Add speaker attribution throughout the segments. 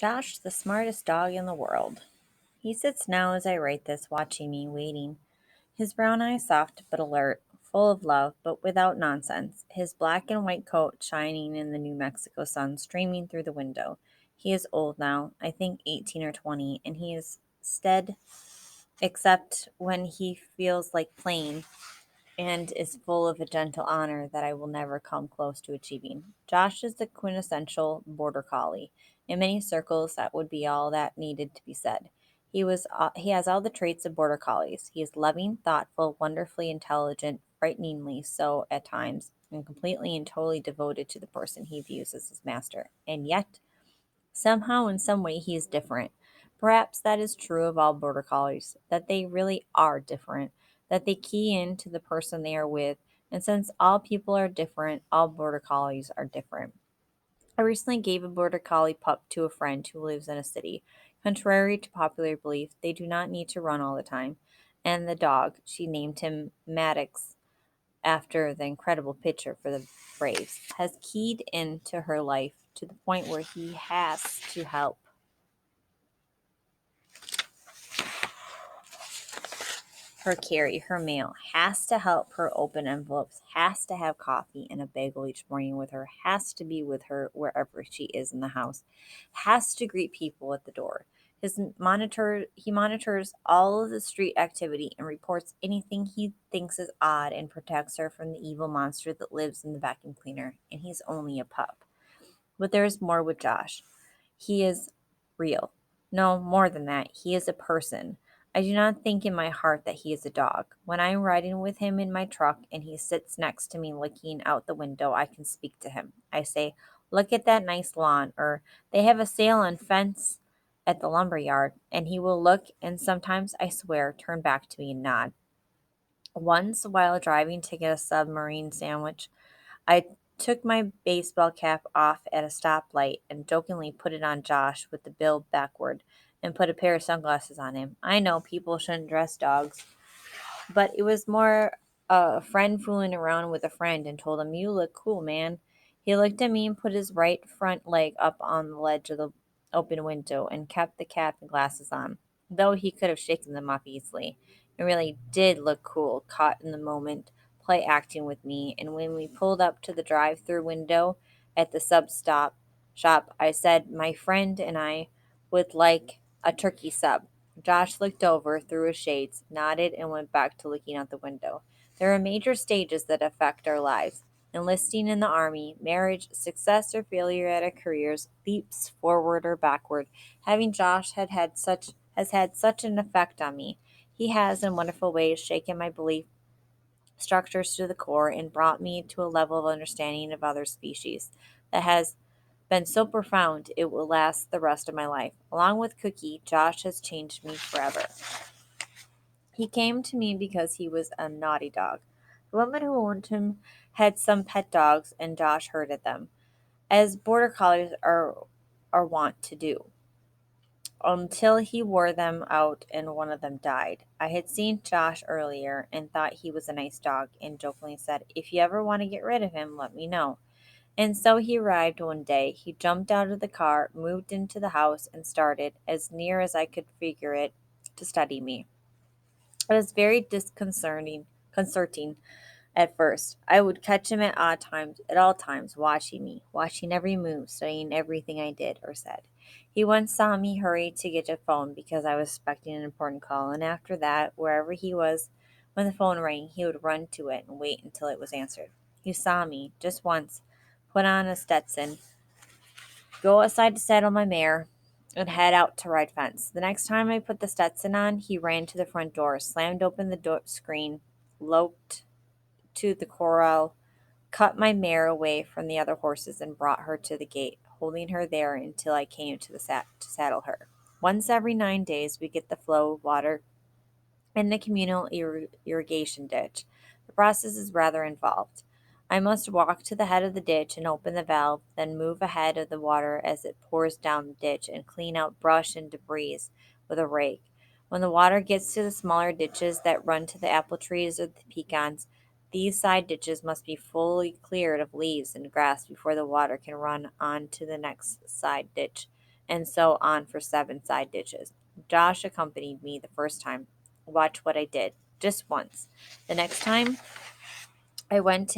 Speaker 1: Josh, the smartest dog in the world. He sits now as I write this, watching me, waiting. His brown eyes soft but alert, full of love but without nonsense. His black and white coat shining in the New Mexico sun streaming through the window. He is old now, I think 18 or 20, and he is stead except when he feels like playing and is full of a gentle honor that I will never come close to achieving. Josh is the quintessential border collie. In many circles, that would be all that needed to be said. He has all the traits of border collies. He is loving, thoughtful, wonderfully intelligent, frighteningly so at times, and completely and totally devoted to the person he views as his master. And yet, somehow, in some way, he is different. Perhaps that is true of all border collies, that they really are different, that they key into the person they are with, and since all people are different, all border collies are different. I recently gave a border collie pup to a friend who lives in a city. Contrary to popular belief, they do not need to run all the time. And the dog, she named him Maddox after the incredible pitcher for the Braves, has keyed into her life to the point where he has to help her carry her mail, has to help her open envelopes, has to have coffee and a bagel each morning with her, has to be with her wherever she is in the house, has to greet people at the door. He monitors all of the street activity and reports anything he thinks is odd and protects her from the evil monster that lives in the vacuum cleaner. And he's only a pup. But there is more with Josh. He is real. No, more than that, he is a person. I do not think in my heart that he is a dog. When I am riding with him in my truck and he sits next to me looking out the window, I can speak to him. I say, "Look at that nice lawn," or "They have a sale on fence at the lumber yard," and he will look and sometimes, I swear, turn back to me and nod. Once, while driving to get a submarine sandwich, I took my baseball cap off at a stoplight and jokingly put it on Josh with the bill backward and put a pair of sunglasses on him. I know people shouldn't dress dogs, but it was more a friend fooling around with a friend and told him, "You look cool, man." He looked at me and put his right front leg up on the ledge of the open window and kept the cap and glasses on, though he could have shaken them off easily. It really did look cool, caught in the moment, play acting with me. And when we pulled up to the drive through window at the sub stop shop, I said my friend and I would like a turkey sub. Josh looked over through his shades, nodded, and went back to looking out the window. There are major stages that affect our lives: enlisting in the army, marriage, success or failure at our careers, leaps forward or backward. Having Josh has had such an effect on me. He has, in wonderful ways, shaken my belief structures to the core and brought me to a level of understanding of other species that has been so profound it will last the rest of my life. Along with Cookie, Josh has changed me forever. He came to me because he was a naughty dog. The woman who owned him had some pet dogs, and Josh herded them, as border collies are wont to do, until he wore them out and one of them died. I had seen Josh earlier and thought he was a nice dog, and jokingly said, "If you ever want to get rid of him, let me know." And so he arrived one day. He jumped out of the car, moved into the house, and started, as near as I could figure it, to study me. It was very concerting at first. I would catch him at all times, watching me, watching every move, studying everything I did or said. He once saw me hurry to get a phone because I was expecting an important call, and after that, wherever he was, when the phone rang, he would run to it and wait until it was answered. He saw me, just once, put on a Stetson, go outside to saddle my mare, and head out to ride fence. The next time I put the Stetson on, he ran to the front door, slammed open the door screen, loped to the corral, cut my mare away from the other horses, and brought her to the gate, holding her there until I came to to saddle her. Once every 9 days, we get the flow of water in the communal irrigation ditch. The process is rather involved. I must walk to the head of the ditch and open the valve, then move ahead of the water as it pours down the ditch and clean out brush and debris with a rake. When the water gets to the smaller ditches that run to the apple trees or the pecans, these side ditches must be fully cleared of leaves and grass before the water can run on to the next side ditch. and so on for 7 side ditches. Josh accompanied me the first time. Watch what I did. Just once. The next time I went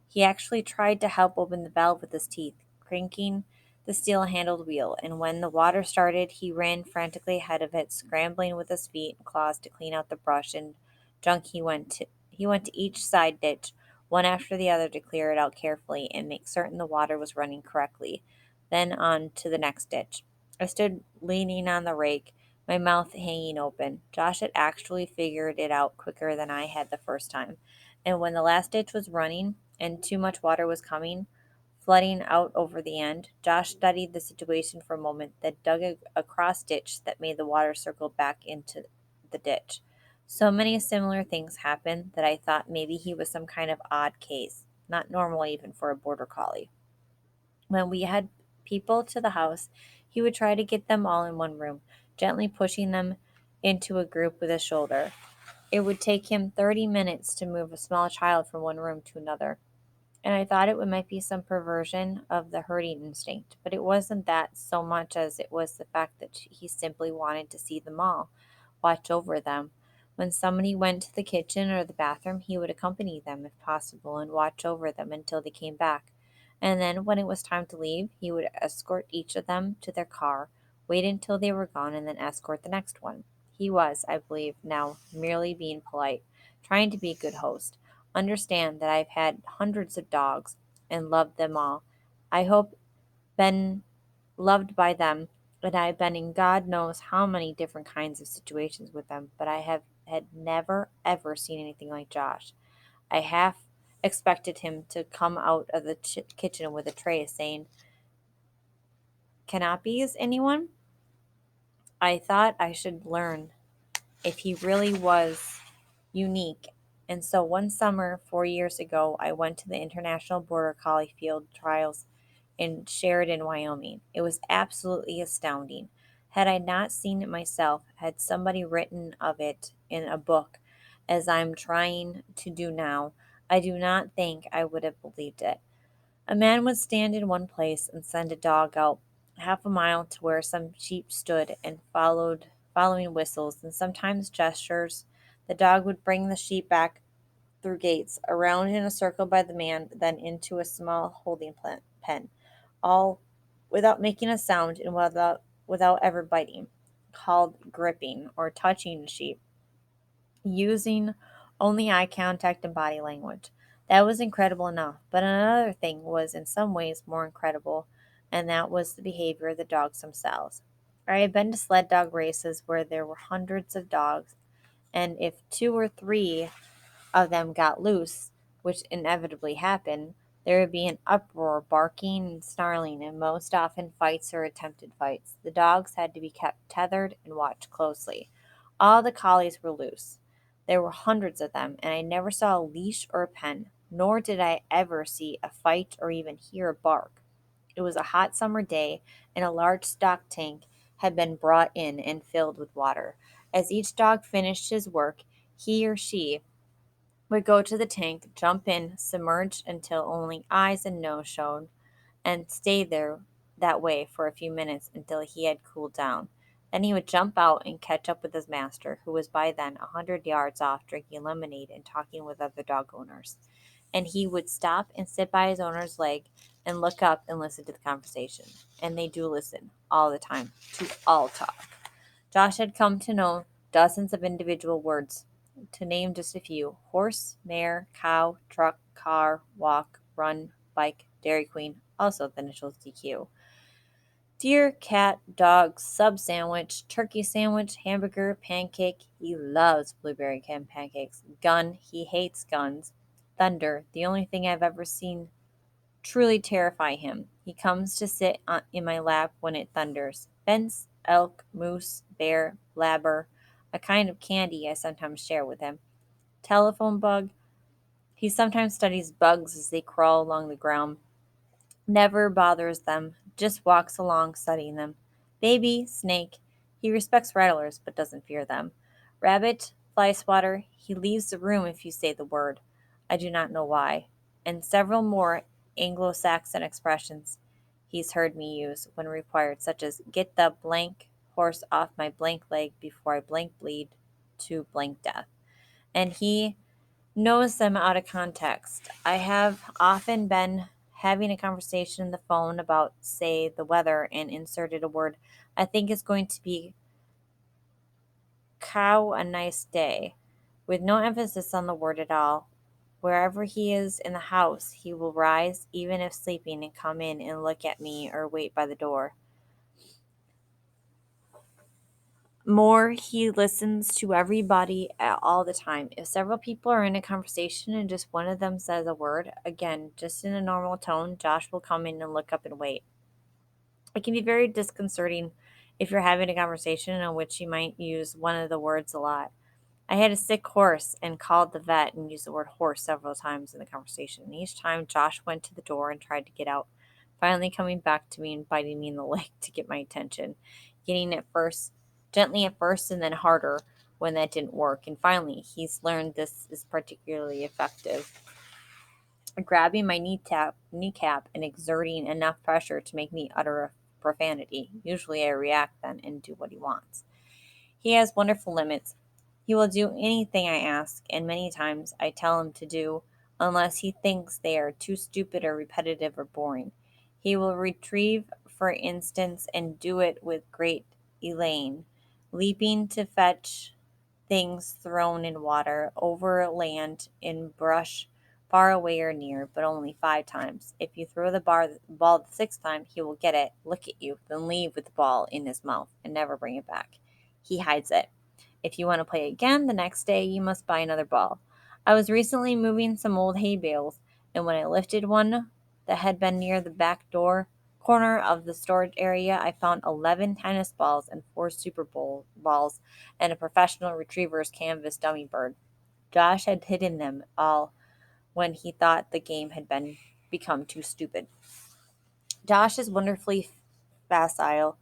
Speaker 1: he actually tried to help open the valve with his teeth, cranking the steel handled wheel, and when the water started he ran frantically ahead of it, scrambling with his feet and claws to clean out the brush and junk he went to each side ditch, one after the other to clear it out carefully and make certain the water was running correctly. Then on to the next ditch. I stood leaning on the rake, my mouth hanging open. Josh had actually figured it out quicker than I had the first time. And when the last ditch was running and too much water was coming, flooding out over the end, Josh studied the situation for a moment, then dug a cross ditch that made the water circle back into the ditch. So many similar things happened that I thought maybe he was some kind of odd case, not normal even for a border collie. When we had people to the house, he would try to get them all in one room, gently pushing them into a group with his shoulder. It would take him 30 minutes to move a small child from one room to another, and I thought it might be some perversion of the herding instinct, but it wasn't that so much as it was the fact that he simply wanted to see them all, watch over them. When somebody went to the kitchen or the bathroom, he would accompany them if possible and watch over them until they came back. And then, when it was time to leave, he would escort each of them to their car, wait until they were gone, and then escort the next one. He was, I believe, now merely being polite, trying to be a good host. Understand that I've had hundreds of dogs and loved them all. I hope been loved by them, and I've been in God knows how many different kinds of situations with them, but I have had never ever seen anything like Josh. I half expected him to come out of the kitchen with a tray saying, "Canapes, anyone?" I thought I should learn if he really was unique. And so one summer, 4 years ago, I went to the International Border Collie Field Trials in Sheridan, Wyoming. It was absolutely astounding. Had I not seen it myself, had somebody written of it in a book, as I'm trying to do now, I do not think I would have believed it. A man would stand in one place and send a dog out half a mile to where some sheep stood and following whistles and sometimes gestures. The dog would bring the sheep back through gates, around in a circle by the man, then into a small holding pen, all without making a sound and without ever biting, called gripping or touching the sheep, using only eye contact and body language. That was incredible enough, but another thing was in some ways more incredible, and that was the behavior of the dogs themselves. I had been to sled dog races where there were hundreds of dogs, and if two or three of them got loose, which inevitably happened, there would be an uproar, barking and snarling, and most often fights or attempted fights. The dogs had to be kept tethered and watched closely. All the collies were loose. There were hundreds of them, and I never saw a leash or a pen, nor did I ever see a fight or even hear a bark. It was a hot summer day, and a large stock tank had been brought in and filled with water. As each dog finished his work, he or she would go to the tank, jump in, submerge until only eyes and nose showed, and stay there that way for a few minutes until he had cooled down. Then he would jump out and catch up with his master, who was by then 100 yards off drinking lemonade and talking with other dog owners. And he would stop and sit by his owner's leg and look up and listen to the conversation. And they do listen all the time to all talk. Josh had come to know dozens of individual words, to name just a few: horse, mare, cow, truck, car, walk, run, bike, Dairy Queen, also the initials DQ. Deer, cat, dog, sub sandwich, turkey sandwich, hamburger, pancake. He loves blueberry pancakes. Gun, he hates guns. Thunder, the only thing I've ever seen truly terrify him. He comes to sit in my lap when it thunders. Fence, elk, moose, bear, blabber, a kind of candy I sometimes share with him. Telephone bug, he sometimes studies bugs as they crawl along the ground. Never bothers them, just walks along studying them. Baby, snake, he respects rattlers but doesn't fear them. Rabbit, fly swatter, he leaves the room if you say the word. I do not know why. And several more Anglo Saxon expressions. he's heard me use when required, such as get the blank horse off my blank leg before I blank bleed to blank death. And he knows them out of context. I have often been having a conversation on the phone about, say, the weather and inserted a word I think is going to be cow a nice day, with no emphasis on the word at all. Wherever he is in the house, he will rise, even if sleeping, and come in and look at me or wait by the door. More, he listens to everybody all the time. If several people are in a conversation and just one of them says a word, again, just in a normal tone, Josh will come in and look up and wait. It can be very disconcerting if you're having a conversation in which you might use one of the words a lot. I had a sick horse and called the vet and used the word horse several times in the conversation. And each time Josh went to the door and tried to get out, finally coming back to me and biting me in the leg to get my attention, getting it first, gently at first and then harder when that didn't work. And finally, he's learned this is particularly effective. Grabbing my kneecap and exerting enough pressure to make me utter a profanity. Usually I react then and do what he wants. He has wonderful limits. He will do anything I ask, and many times I tell him to do, unless he thinks they are too stupid or repetitive or boring. He will retrieve, for instance, and do it with great elan, leaping to fetch things thrown in water, over land, in brush, far away or near, but only 5 times. If you throw the ball the 6th time, he will get it, look at you, then leave with the ball in his mouth and never bring it back. He hides it. If you want to play again the next day, you must buy another ball. I was recently moving some old hay bales, and when I lifted one that had been near the back door corner of the storage area, I found 11 tennis balls and 4 Super Bowl balls and a professional retriever's canvas dummy bird. Josh had hidden them all when he thought the game had become too stupid. Josh is wonderfully facile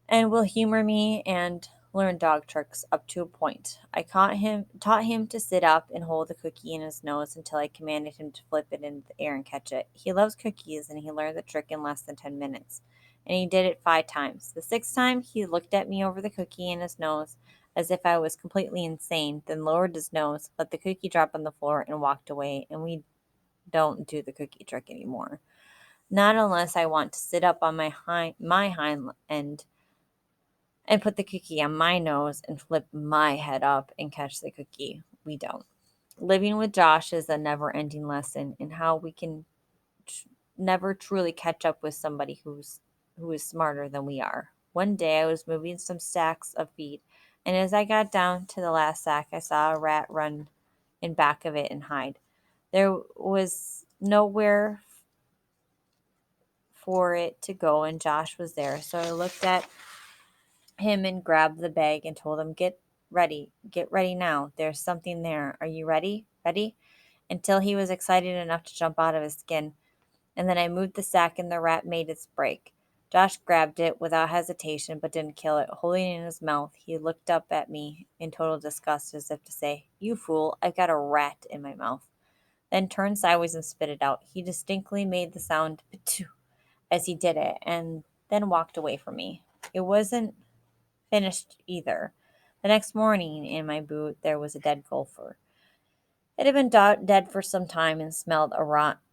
Speaker 1: and will humor me and learn dog tricks up to a point. I taught him to sit up and hold the cookie in his nose until I commanded him to flip it into the air and catch it. He loves cookies and he learned the trick in less than 10 minutes. And he did it 5 times. The 6th time, he looked at me over the cookie in his nose as if I was completely insane, then lowered his nose, let the cookie drop on the floor, and walked away. And we don't do the cookie trick anymore. Not unless I want to sit up on my hind end and put the cookie on my nose and flip my head up and catch the cookie. We don't. Living with Josh is a never ending lesson in how we can never truly catch up with somebody who is smarter than we are. One day I was moving some sacks of feed, and as I got down to the last sack, I saw a rat run in back of it and hide. There was nowhere for it to go, and Josh was there. So I looked at him and grabbed the bag and told him, get ready now. There's something there. Are you ready? Ready? Until he was excited enough to jump out of his skin. And then I moved the sack and the rat made its break. Josh grabbed it without hesitation but didn't kill it. Holding it in his mouth, he looked up at me in total disgust as if to say, "You fool, I've got a rat in my mouth." Then turned sideways and spit it out. He distinctly made the sound "p'too" as he did it and then walked away from me. It wasn't finished either. The next morning, in my boot, there was a dead gopher. It had been dead for some time and smelled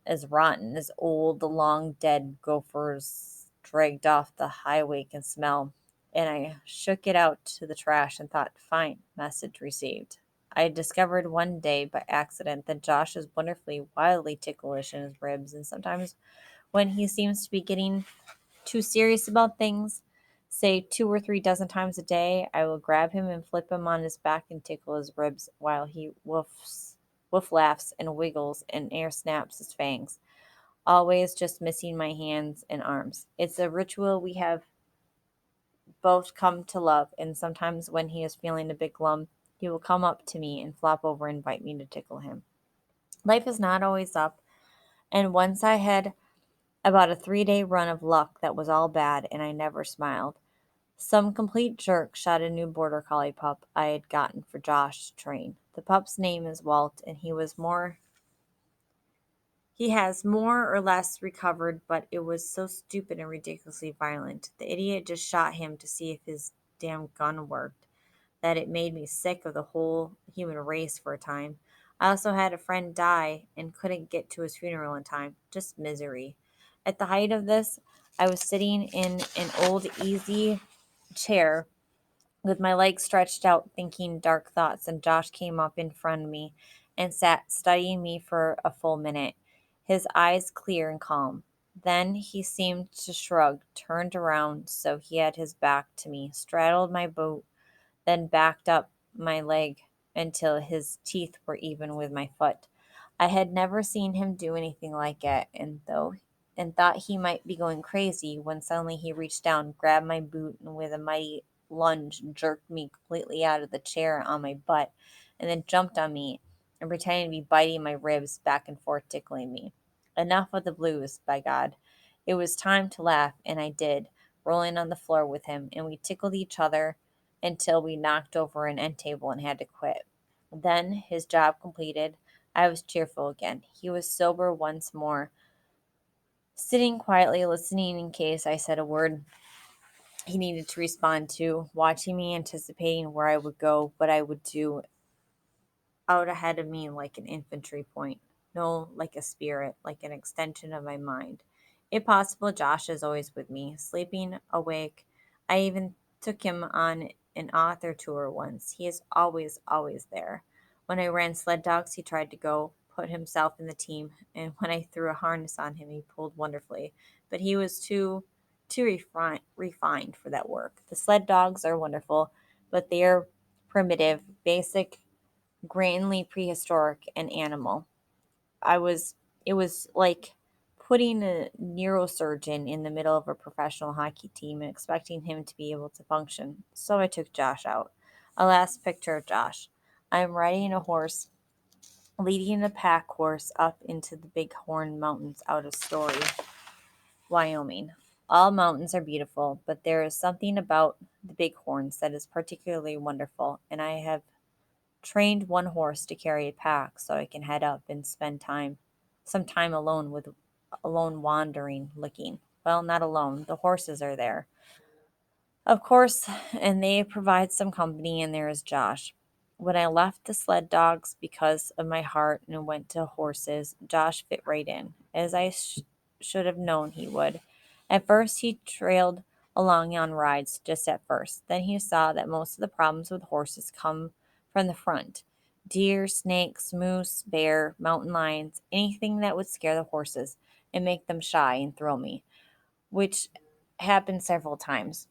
Speaker 1: as rotten as old, the long dead gophers dragged off the highway can smell. And I shook it out to the trash and thought, fine, message received. I discovered one day by accident that Josh is wonderfully, wildly ticklish in his ribs, and sometimes when he seems to be getting too serious about things, say 2 or 3 dozen times a day, I will grab him and flip him on his back and tickle his ribs while he woof laughs and wiggles and air snaps his fangs, always just missing my hands and arms. It's a ritual we have both come to love, and sometimes when he is feeling a big glum, he will come up to me and flop over and invite me to tickle him. Life is not always up, and once I had about a 3-day run of luck that was all bad, and I never smiled. Some complete jerk shot a new border collie pup I had gotten for Josh to train. The pup's name is Walt, and He has more or less recovered, but it was so stupid and ridiculously violent. The idiot just shot him to see if his damn gun worked, that it made me sick of the whole human race for a time. I also had a friend die and couldn't get to his funeral in time. Just misery. At the height of this, I was sitting in an old easy chair with my legs stretched out, thinking dark thoughts, and Josh came up in front of me and sat studying me for a full minute, his eyes clear and calm. Then he seemed to shrug, turned around so he had his back to me, straddled my boot, then backed up my leg until his teeth were even with my foot. I had never seen him do anything like it, and thought he might be going crazy when suddenly he reached down, grabbed my boot, and with a mighty lunge jerked me completely out of the chair on my butt, and then jumped on me and pretended to be biting my ribs back and forth, tickling me. Enough of the blues, by God. It was time to laugh, and I did, rolling on the floor with him, and we tickled each other until we knocked over an end table and had to quit. Then, his job completed, I was cheerful again. He was sober once more, sitting quietly listening in case I said a word he needed to respond to, watching me, anticipating where I would go, what I would do, out ahead of me like an infantry point. No, like a spirit, like an extension of my mind. If possible, Josh is always with me, sleeping, awake. I even took him on an author tour once. He is always, always there. When I ran sled dogs, he tried to go, put himself in the team, and when I threw a harness on him, he pulled wonderfully. But he was too refined for that work. The sled dogs are wonderful, but they are primitive, basic, grandly prehistoric and animal. I was it was like putting a neurosurgeon in the middle of a professional hockey team and expecting him to be able to function. So I took Josh out. A last picture of Josh. I am riding a horse, leading a pack horse up into the Bighorn Mountains out of Story, Wyoming. All mountains are beautiful, but there is something about the Bighorns that is particularly wonderful, and I have trained one horse to carry a pack so I can head up and spend some time alone wandering, looking. Well, not alone. The horses are there. Of course, and they provide some company, and there is Josh. When I left the sled dogs because of my heart and went to horses, Josh fit right in, as should have known he would. At first, he trailed along on rides, just at first. Then he saw that most of the problems with horses come from the front: deer, snakes, moose, bear, mountain lions, anything that would scare the horses and make them shy and throw me, which happened several times.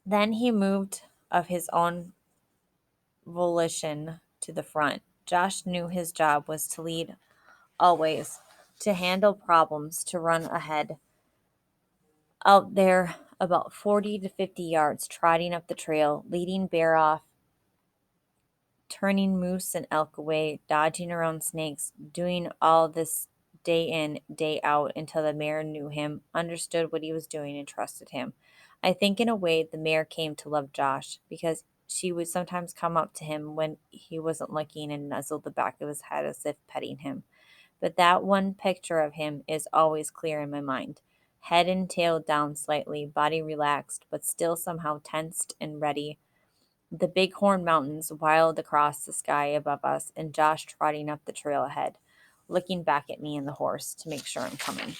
Speaker 1: Then he moved of his own volition to the front. Josh knew his job was to lead always, to handle problems, to run ahead. Out there, about 40 to 50 yards, trotting up the trail, leading Bear off, turning moose and elk away, dodging around snakes, doing all this day in, day out until the mare knew him, understood what he was doing, and trusted him. I think in a way the mare came to love Josh because she would sometimes come up to him when he wasn't looking and nuzzle the back of his head as if petting him. But that one picture of him is always clear in my mind. Head and tail down slightly, body relaxed, but still somehow tensed and ready, the Bighorn Mountains wild across the sky above us, and Josh trotting up the trail ahead, looking back at me and the horse to make sure I'm coming.